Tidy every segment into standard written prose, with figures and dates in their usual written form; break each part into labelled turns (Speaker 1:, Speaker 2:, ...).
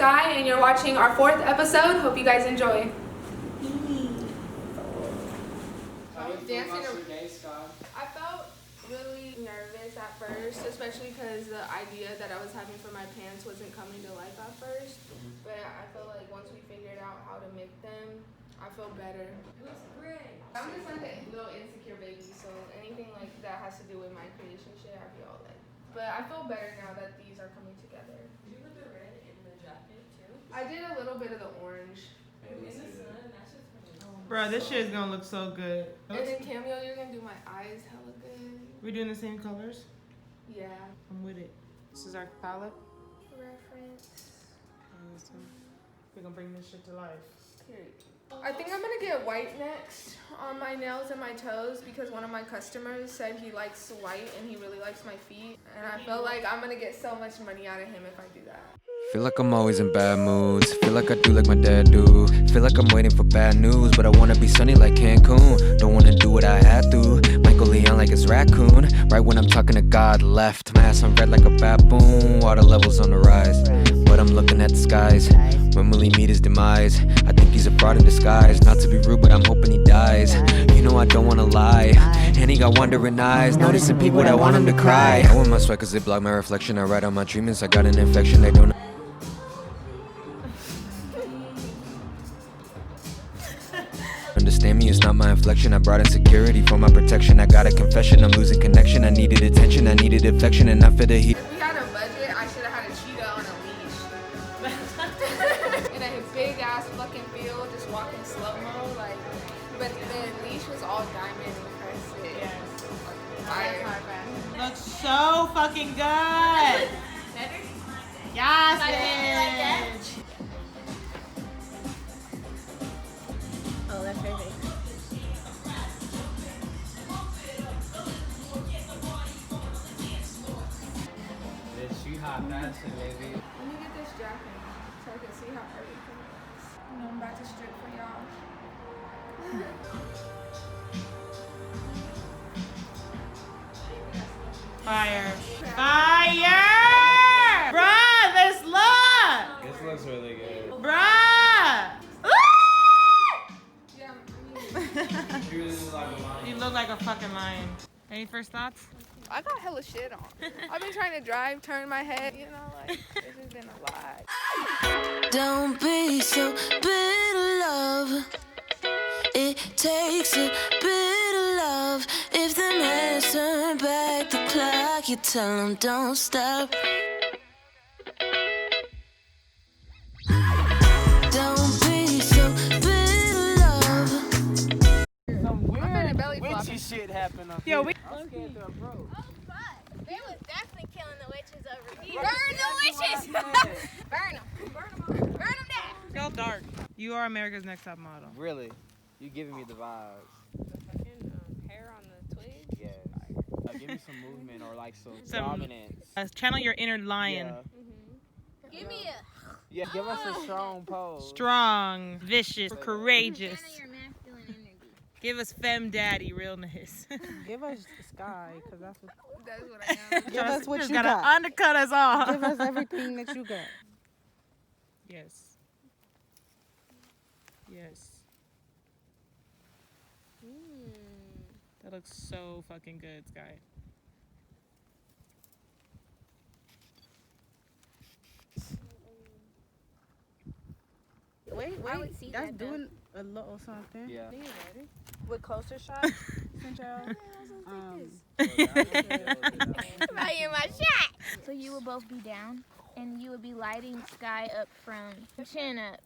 Speaker 1: Sky, and you're watching our 4th episode. Hope you guys enjoy. I felt really nervous at first, especially because the idea that I was having for my pants wasn't coming to life at first. But I feel like once we figured out how to make them, I feel better. It looks great. I'm just like a little insecure baby, so anything like that has to do with my creation shit, I'd be all like. But I feel better now that these are coming together.
Speaker 2: Did you put the red in the jacket too?
Speaker 1: I did a little bit of the orange.
Speaker 2: In the sun, that shit's pretty good.
Speaker 3: Bro, this shit is gonna look so good.
Speaker 1: And then Cameo, you're gonna do my eyes hella good.
Speaker 3: We're doing the same colors?
Speaker 1: Yeah.
Speaker 3: I'm with it. This is our palette.
Speaker 1: Reference.
Speaker 3: We're gonna bring this shit to life.
Speaker 1: Period. I think I'm gonna get white next on my nails and my toes because one of my customers said he likes white and he really likes my feet. And I feel like I'm gonna get so much money out of him if I do that.
Speaker 4: Feel like I'm always in bad moods. Feel like I do like my dad do. Feel like I'm waiting for bad news, but I wanna be sunny like Cancun. Don't wanna do what I had to. Michael Leon like it's raccoon. Right when I'm talking to God, left. My ass on red like a baboon. Water levels on the rise, but I'm looking at the skies. When will he meet his demise? I think he's a fraud in disguise. Not to be rude, but I'm hoping he dies. You know I don't wanna lie. And he got wandering eyes, noticing people that want him to cry. I wear my sweat cause they block my reflection. I write on my treatments, I got an infection. They don't understand me, it's not my inflection. I brought insecurity for my protection. I got a confession, I'm losing connection. I needed attention, I needed affection, and not for the heat.
Speaker 1: If we had a budget, I should have had a cheetah on a leash. In a big ass fucking field, just walking slow-mo, like, but the leash was all diamond encrusted.
Speaker 3: Yes.
Speaker 1: Fire.
Speaker 3: Looks so fucking good. Yes, bitch.
Speaker 5: Oh, that's perfect.
Speaker 2: She hot fashion, baby.
Speaker 1: Let me get this jacket so I can see how everything looks. And I'm about to strip for y'all.
Speaker 3: Fire. Fire! Bruh, this look!
Speaker 2: This looks really good.
Speaker 3: Bruh!
Speaker 1: Yeah,
Speaker 2: She really looks like a lion.
Speaker 3: You look like a fucking lion. Any first thoughts?
Speaker 1: I got hella shit on. I've been trying to drive, turn my head, you know, like, this has been a lot.
Speaker 6: Don't be so bitter, love. It takes a bit of love. If the man turn back the clock, you tell him don't stop. Don't be so bitter, love.
Speaker 2: Some weird
Speaker 1: belly
Speaker 2: witchy
Speaker 1: flopping.
Speaker 2: shit happened up
Speaker 3: Yo,
Speaker 2: here. I'm scared to approach.
Speaker 5: Oh, fuck. They was definitely killing the witches over here.
Speaker 2: Burn
Speaker 5: the witches! Burn them. Burn them all. Burn them down.
Speaker 3: Y'all dark. You are America's Next Top Model.
Speaker 2: Really? You giving me the vibes.
Speaker 1: The fucking hair on the twig?
Speaker 2: Yeah. Give me some movement or like some
Speaker 3: Some-
Speaker 2: dominance.
Speaker 3: Channel your inner lion.
Speaker 5: Give me a...
Speaker 2: Yeah, give us a strong pose.
Speaker 3: Strong, vicious, courageous.
Speaker 5: Channel your masculine energy.
Speaker 3: Give us femme daddy realness.
Speaker 7: Give us Sky, because that's what.
Speaker 1: That's what I am.
Speaker 7: Give us what
Speaker 3: Just
Speaker 7: you
Speaker 3: gotta
Speaker 7: got.
Speaker 3: undercut us all.
Speaker 7: Give us everything that you got.
Speaker 3: Yes. Yes. That looks so fucking good, Sky.
Speaker 7: Wait,
Speaker 5: I would see
Speaker 7: that's
Speaker 5: that, though.
Speaker 7: doing a little something.
Speaker 2: Yeah.
Speaker 7: With closer shots, since y'all.
Speaker 5: Now you're my shot. So you would both be down, and you would be lighting Sky up from chin up.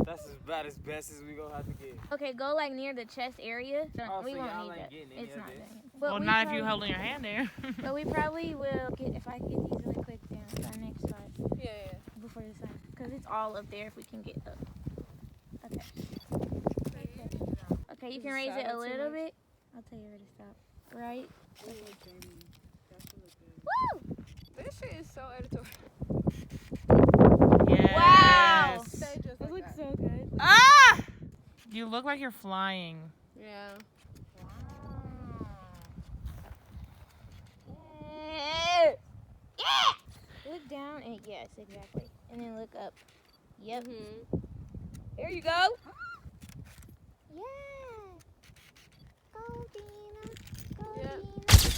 Speaker 2: That's about as best as we gonna have to get.
Speaker 5: Okay, go like near the chest area.
Speaker 2: Oh,
Speaker 5: We
Speaker 2: so
Speaker 5: won't
Speaker 2: y'all
Speaker 5: need
Speaker 2: ain't
Speaker 5: that.
Speaker 2: getting any
Speaker 5: It's
Speaker 2: of
Speaker 5: not
Speaker 2: this?
Speaker 5: there.
Speaker 3: Well,
Speaker 5: we
Speaker 3: not if you
Speaker 5: probably-
Speaker 3: holding your hand there.
Speaker 5: But we probably will get, if I can get these really quick down to our next spot
Speaker 1: Yeah, yeah.
Speaker 5: before the sun. Because it's all up there if we can get up. Okay. Okay, you can raise it a little bit. I'll tell you where to stop. Right? Woo!
Speaker 1: This shit is so editorial.
Speaker 3: Yes.
Speaker 5: Wow.
Speaker 1: Say just
Speaker 7: It
Speaker 1: like
Speaker 7: looks
Speaker 1: that.
Speaker 7: so good.
Speaker 3: Ah! You look like you're flying.
Speaker 1: Yeah.
Speaker 5: Yeah! Look down and yes, exactly. And then look up. Yep.
Speaker 8: There you go.
Speaker 5: Yeah. Go, Dina. Go,
Speaker 1: Yep.
Speaker 5: Dina.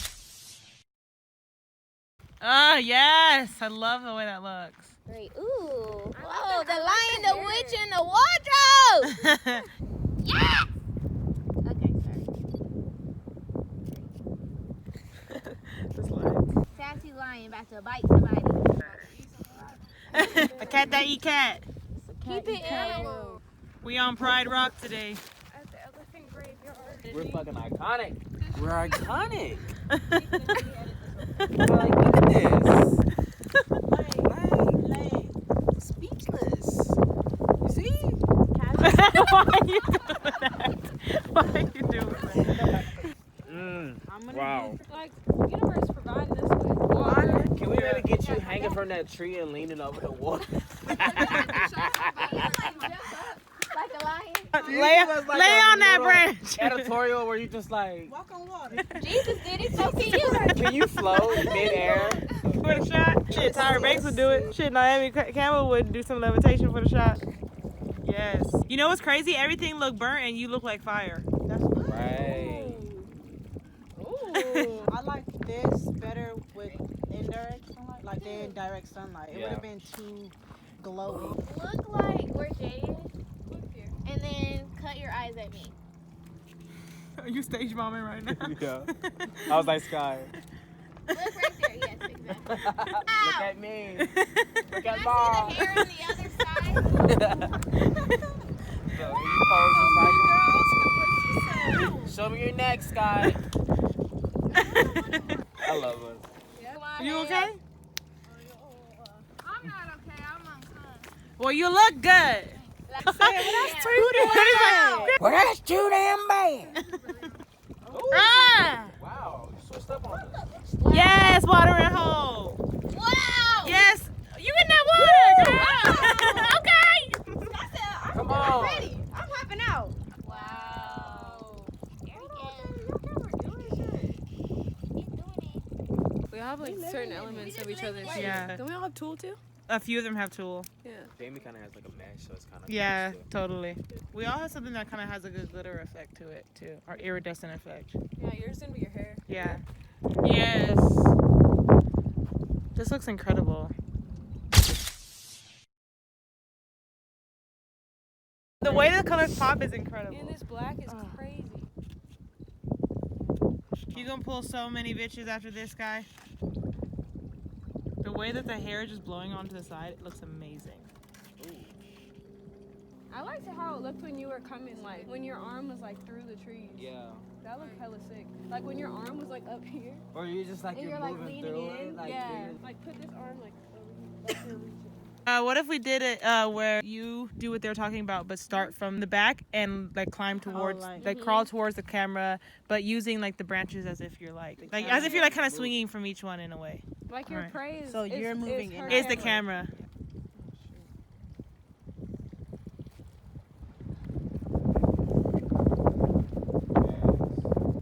Speaker 3: Ah, yes. I love the way that looks.
Speaker 5: Great. Ooh. Whoa, the lion, the witch, and the wardrobe. Yes. Okay, sorry. Sassy lion about to bite somebody.
Speaker 3: A cat that eat cat.
Speaker 5: Keep it animal.
Speaker 3: We on Pride Rock today.
Speaker 1: At the elephant graveyard.
Speaker 2: We're fucking iconic. We're iconic.
Speaker 9: Like, look at this. Like, speechless. You see?
Speaker 3: Why are you doing that? Why are you doing that?
Speaker 2: Wow.
Speaker 8: Like, universe provided us with water.
Speaker 2: Can we really get you hanging from that tree and leaning over the water?
Speaker 5: Like a lion.
Speaker 3: Lay on that branch.
Speaker 2: Editorial where you just like,
Speaker 7: Walk on water.
Speaker 5: Jesus did it, so can you.
Speaker 2: can you float mid-air?
Speaker 3: For the shot? Shit, Tyra Banks would do it. Shit, Naomi Campbell would do some levitation for the shot. Yes. You know what's crazy? Everything looked burnt and you look like fire.
Speaker 7: That's good.
Speaker 2: Right.
Speaker 7: Ooh, I like this better with indirect sunlight, like than direct sunlight. It would
Speaker 2: Yeah.
Speaker 7: have been too glowy.
Speaker 5: Look like where Jay is. And then cut your eyes at me.
Speaker 3: Are you stage bombing right now?
Speaker 2: Yeah. I was like, Sky,
Speaker 5: Look right there. Yes, exactly.
Speaker 2: look at me. Look
Speaker 5: Can
Speaker 2: at
Speaker 5: I
Speaker 2: Bob.
Speaker 5: see the hair on the other side?
Speaker 2: So you pose just like, show me your neck, Sky. I love her.
Speaker 3: You okay?
Speaker 1: I'm not okay. I'm uncomfortable.
Speaker 3: Well, you look good.
Speaker 5: That's too
Speaker 9: Well, that's too damn bad.
Speaker 3: Ah!
Speaker 2: Wow, you switched up on us.
Speaker 3: Yes, watering hole.
Speaker 5: Wow.
Speaker 3: Yes, you in that water, girl. Okay.
Speaker 2: Come on.
Speaker 8: I'm hopping out.
Speaker 5: Wow.
Speaker 8: We all have like certain elements of each other's.
Speaker 3: Yeah.
Speaker 8: Don't we all have Tool too?
Speaker 3: A few of them have tool.
Speaker 8: Yeah.
Speaker 2: Jamie kind of has like a mesh, so it's kind of
Speaker 3: Yeah, totally. We all have something that kind of has a good glitter effect to it too, or iridescent effect.
Speaker 8: Yeah, yours gonna be your hair.
Speaker 3: Yeah. Yes. This looks incredible. The way the colors pop is incredible.
Speaker 8: And this black is crazy.
Speaker 3: You gonna pull so many bitches after this guy. The way that the hair is just blowing onto the side, it looks amazing.
Speaker 8: I liked how it looked when you were coming, like when your arm was like through the trees.
Speaker 2: Yeah.
Speaker 8: That looked hella sick. Like when your arm was like up here
Speaker 2: Or you just like
Speaker 8: and
Speaker 2: you're
Speaker 8: you're like
Speaker 2: moving
Speaker 8: leaning
Speaker 2: through
Speaker 8: in.
Speaker 2: it. Like,
Speaker 8: Yeah.
Speaker 2: figuring-
Speaker 8: Like put this arm like over here.
Speaker 3: What if we did it where you do what they're talking about, but start from the back and like climb towards, like crawl towards the camera, but using like the branches as if you're like as if you're like kind of swinging from each one in a way.
Speaker 8: Like your
Speaker 3: Alright.
Speaker 8: prey is.
Speaker 7: So you're moving
Speaker 8: her
Speaker 7: in.
Speaker 3: Is the camera?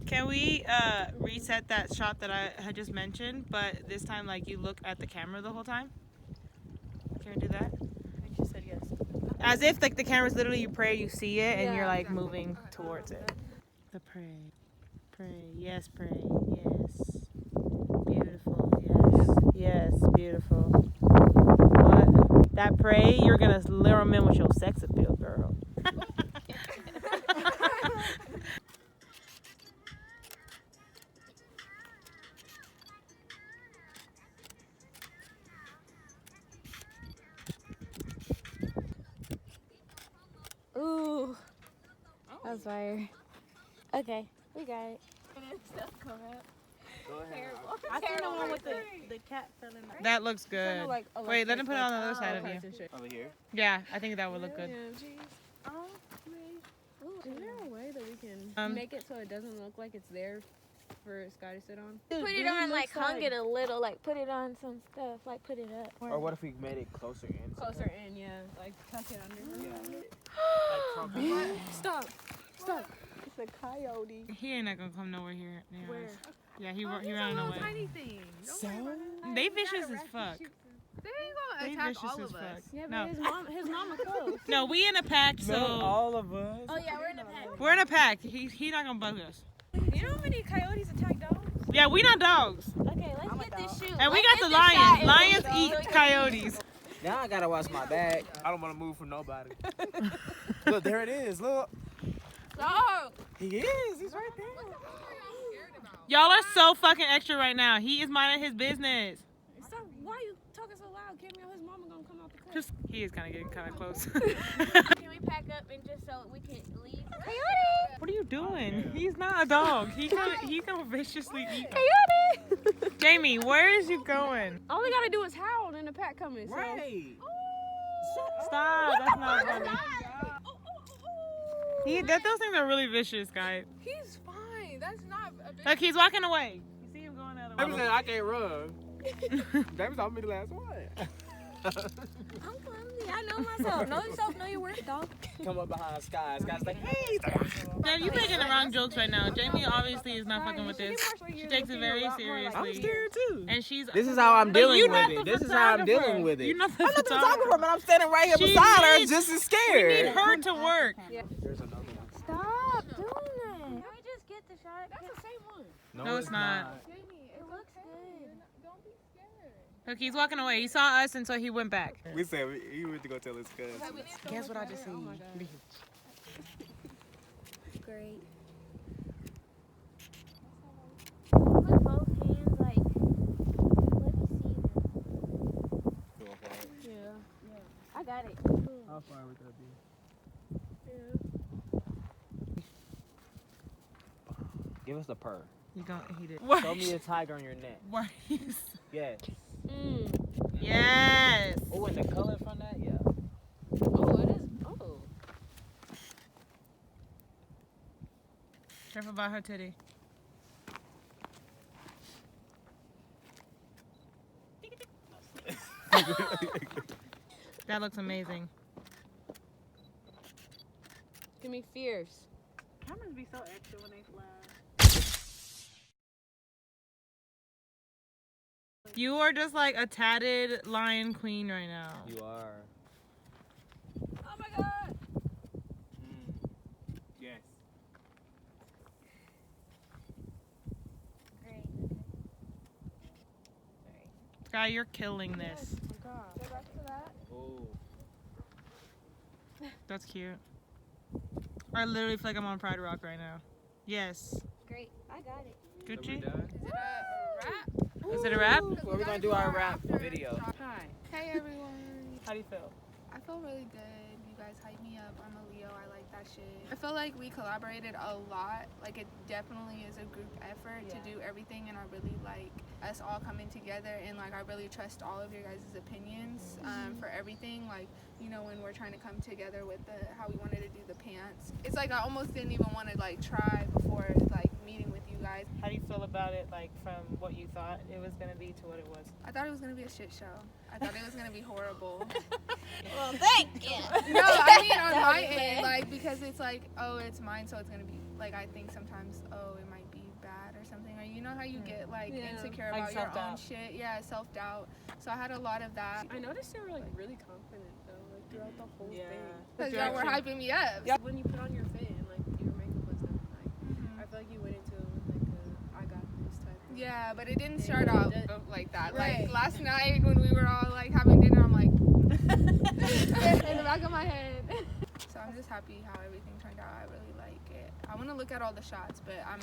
Speaker 3: Can we reset that shot that I had just mentioned, but this time like you look at the camera the whole time? Can we do that?
Speaker 7: She said yes.
Speaker 3: As if like the camera's literally you pray, you see it, and you're like moving towards it. The pray, pray, yes, pray, yes, beautiful, yes, yes, beautiful. What? That pray, you're gonna lure them in with your sex appeal, girl.
Speaker 5: Ooh. That was fire. Okay, we got it.
Speaker 7: I seen the one with the cat fell in there.
Speaker 3: That looks good. Wait, let him put it on the other side of you.
Speaker 2: Over here.
Speaker 3: Yeah, I think that would look good.
Speaker 8: Is there a way that we can make it so it doesn't look like it's there for Sky to sit on?
Speaker 5: Put it on, like hung it a little, like put it on some stuff, like put it up.
Speaker 2: Or what if we made it closer in?
Speaker 8: Closer in, yeah. Like tuck it under.
Speaker 2: Yeah.
Speaker 8: Stop. It's a coyote.
Speaker 3: He ain't not gonna come nowhere here. Near
Speaker 8: Where?
Speaker 3: us. Yeah, he ran away.
Speaker 8: Tiny thing.
Speaker 3: They vicious as fuck.
Speaker 1: They ain't
Speaker 3: They
Speaker 1: gonna attack
Speaker 3: vicious
Speaker 1: all
Speaker 3: as
Speaker 1: of
Speaker 3: fuck.
Speaker 1: us.
Speaker 8: Yeah, but
Speaker 3: No.
Speaker 8: his mama close.
Speaker 3: No, we in a pack, so
Speaker 2: Not all of us.
Speaker 5: Oh yeah, we're in a pack.
Speaker 3: we're in a pack. He not gonna bug us.
Speaker 8: You know how many coyotes attack dogs?
Speaker 3: Yeah, we not dogs.
Speaker 5: Okay, let's get this shoot.
Speaker 3: And we got
Speaker 5: Let's
Speaker 3: the
Speaker 5: get this shot
Speaker 3: lions.
Speaker 5: and
Speaker 3: Lions
Speaker 5: let's
Speaker 3: eat
Speaker 5: go.
Speaker 3: coyotes.
Speaker 2: Now I gotta watch my bag. I don't wanna move for nobody. Look, there it is. Look.
Speaker 5: Stop.
Speaker 2: He is. He's right there.
Speaker 3: Y'all are so fucking extra right now. He is minding his business.
Speaker 8: Stop. Why are you talking so loud? Cameo, his mama gonna come out the car.
Speaker 3: Just he is kind of getting kind of close.
Speaker 5: Can we pack up and just so we can leave? Coyote.
Speaker 3: What are you doing? He's not a dog. He's gonna viciously eat.
Speaker 8: Coyote.
Speaker 3: Jamie, where is you going?
Speaker 8: All we gotta do is howl and the pack coming. So.
Speaker 2: Right.
Speaker 3: Stop. That's not funny. Those things are really vicious, guys.
Speaker 1: He's fine. That's not a big
Speaker 3: Look, he's walking away. You see him going the other
Speaker 2: Baby
Speaker 3: way.
Speaker 2: said I can't run. Baby told me the last one.
Speaker 5: I'm clumsy. I know myself. Know yourself. Know your worth, dog.
Speaker 2: Come up behind Sky. Sky's like, hey.
Speaker 3: Yeah, you making the wrong jokes right now. Jamie obviously is not fucking with this. She takes it very
Speaker 2: I'm
Speaker 3: seriously.
Speaker 2: scared too.
Speaker 3: And she's.
Speaker 2: This is how I'm
Speaker 3: But
Speaker 2: dealing
Speaker 3: you
Speaker 2: with
Speaker 3: not
Speaker 2: it.
Speaker 3: the
Speaker 2: This is how I'm
Speaker 3: photographer.
Speaker 2: dealing with it.
Speaker 3: You're not the
Speaker 2: I'm not the
Speaker 3: photographer.
Speaker 2: photographer, but I'm standing right here
Speaker 3: She
Speaker 2: beside her,
Speaker 3: needs-
Speaker 2: just as
Speaker 3: We
Speaker 2: scared.
Speaker 3: need her to work.
Speaker 2: There's another one.
Speaker 5: Stop doing that. Can we just get the shot?
Speaker 8: That's the same one.
Speaker 3: No, it's not.
Speaker 5: It looks good.
Speaker 1: Don't be scared.
Speaker 3: Look, he's walking away. He saw us, and so he went back.
Speaker 2: We said he went to go tell his cousin.
Speaker 3: Guess what I just seen?
Speaker 5: Great. Put both hands like. Let me see them. Yeah. I got it.
Speaker 2: How far would that be? Give us the purr.
Speaker 3: You don't eat it.
Speaker 2: Show me a tiger on your neck.
Speaker 3: Why?
Speaker 2: Yes.
Speaker 3: Yes.
Speaker 2: Oh, and the color from that? Yeah.
Speaker 8: Oh, it is. Oh.
Speaker 3: Careful about her titty. That looks amazing.
Speaker 8: Give me fierce.
Speaker 7: Cameras be so extra when they flash.
Speaker 3: You are just like a tatted lion queen right now.
Speaker 2: You are.
Speaker 8: Oh my god.
Speaker 2: Yes.
Speaker 5: Great.
Speaker 3: Sky, you're killing this.
Speaker 1: Go back to that.
Speaker 2: Oh.
Speaker 3: That's cute. I literally feel like I'm on Pride Rock right now. Yes.
Speaker 5: Great. I got it.
Speaker 3: Gucci?
Speaker 1: Is it a wrap?
Speaker 3: Is it a wrap?
Speaker 2: Well, we're gonna do our rap video.
Speaker 3: Hi.
Speaker 1: Hey everyone.
Speaker 3: How do you feel?
Speaker 1: I feel really good. You guys hype me up. I'm a Leo. I like that shit. I feel like we collaborated a lot. Like it definitely is a group effort to do everything, and I really like us all coming together. And like I really trust all of your guys' opinions for everything. Like when we're trying to come together with how we wanted to do the pants. It's like I almost didn't even want to like try before like meeting with you guys.
Speaker 3: How do you feel about it, like from what you thought it was gonna be to what it was?
Speaker 1: I thought it was gonna be a shit show. I thought it was gonna be horrible.
Speaker 5: Well, thank you.
Speaker 1: No, I mean on my end, like because it's like, oh, it's mine, so it's gonna be like I think sometimes, oh, it might be bad or something, or you know how you get like insecure
Speaker 3: Like
Speaker 1: about your own
Speaker 3: self-doubt.
Speaker 1: shit, self-doubt. So I had a lot of that.
Speaker 8: I noticed you were like really confident though, like throughout the whole thing.
Speaker 1: Because y'all were hyping me up.
Speaker 8: When you put on your fit and like your makeup was done, like I feel like you went into it with like I got this type of
Speaker 1: Yeah, but it didn't start off like that.
Speaker 8: Right.
Speaker 1: Like last night when we were all like having dinner, I'm like in the back of my head. So I'm just happy how everything turned out. I really like it. I want to look at all the shots, but I'm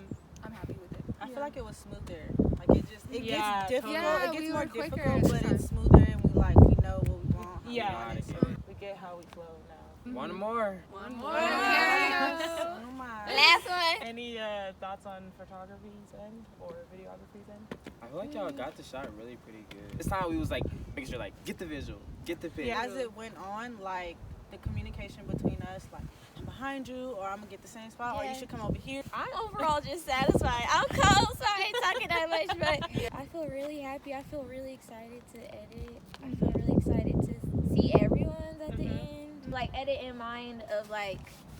Speaker 1: happy with it.
Speaker 7: I feel like it was smoother. Like it gets difficult.
Speaker 1: Yeah,
Speaker 7: it gets
Speaker 1: we
Speaker 7: more
Speaker 1: were quicker
Speaker 7: difficult,
Speaker 1: this
Speaker 7: but
Speaker 1: time.
Speaker 7: it's smoother, and we know what we want. how we
Speaker 3: Yeah.
Speaker 7: want it.
Speaker 3: We get how we flow now.
Speaker 2: One more.
Speaker 1: One more.
Speaker 7: Oh my.
Speaker 5: Last one.
Speaker 3: Any thoughts on photography's end or videography's end?
Speaker 2: I feel like y'all got the shot really pretty good. This time we was like making sure like get the visual, get the pic.
Speaker 7: As it went on, like the communication between us, like I'm behind you, or I'm gonna get the same spot, or you should come over here.
Speaker 5: I'm overall just satisfied. I'm cold, so I ain't talking that much, but I feel really happy. I feel really excited to edit. I feel really excited to see everyone's at the end. Like edit in mind of like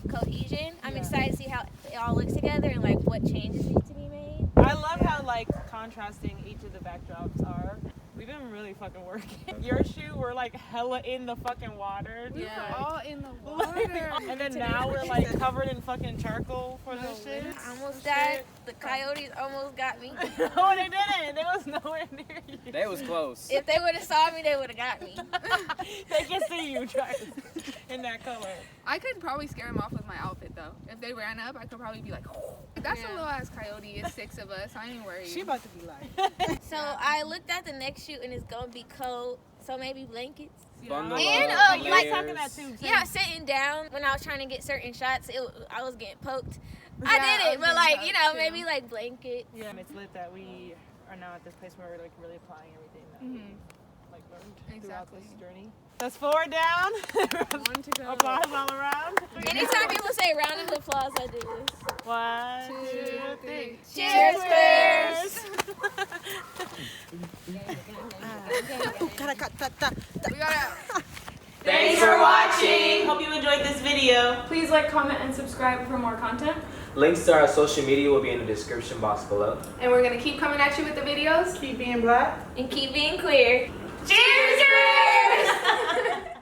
Speaker 5: cohesion. I'm excited to see how it all looks together and like what changes need to be made.
Speaker 3: I love how like contrasting each of the backdrops are. We've been really fucking working. Your shoe, we're like hella in the fucking water.
Speaker 1: We
Speaker 3: Yeah.
Speaker 1: were all in the water.
Speaker 3: And then now we're like covered in fucking charcoal for this shit.
Speaker 5: I almost died. The coyotes almost got me.
Speaker 3: No, they didn't. They was nowhere near you.
Speaker 2: They was close.
Speaker 5: If they would have saw me, they would have got me.
Speaker 3: They can see you, Travis, in that color.
Speaker 1: I could probably scare them off with my outfit though. If they ran up, I could probably be like, that's a little ass coyote. It's 6 of us. I ain't worried.
Speaker 7: She about to be like.
Speaker 5: So I looked at the next shoot and it's gonna be cold. So maybe blankets.
Speaker 2: Bundle
Speaker 5: And
Speaker 2: up,
Speaker 5: like
Speaker 3: talking that too.
Speaker 5: yeah, sitting down when I was trying to get certain shots, I was getting poked.
Speaker 1: Yeah,
Speaker 5: I
Speaker 1: I
Speaker 5: did it,
Speaker 1: was
Speaker 5: but like
Speaker 1: getting
Speaker 5: you know,
Speaker 1: poked,
Speaker 5: maybe
Speaker 1: too.
Speaker 5: like blankets.
Speaker 3: Yeah, and it's lit that we are now at this place where we're like really applying everything that we like learned throughout
Speaker 1: Exactly.
Speaker 3: this journey. That's 4 down.
Speaker 1: 1 to go.
Speaker 3: Applause all around.
Speaker 5: Anytime people say round of applause, I do this.
Speaker 3: 1, 2, 3.
Speaker 5: Cheers, squares!
Speaker 1: We gotta.
Speaker 3: Thanks for watching. Hope you enjoyed this video.
Speaker 10: Please like, comment, and subscribe for more content.
Speaker 2: Links to our social media will be in the description box below.
Speaker 1: And we're gonna keep coming at you with the videos.
Speaker 3: Keep being black.
Speaker 5: And keep being queer. Cheers, squares!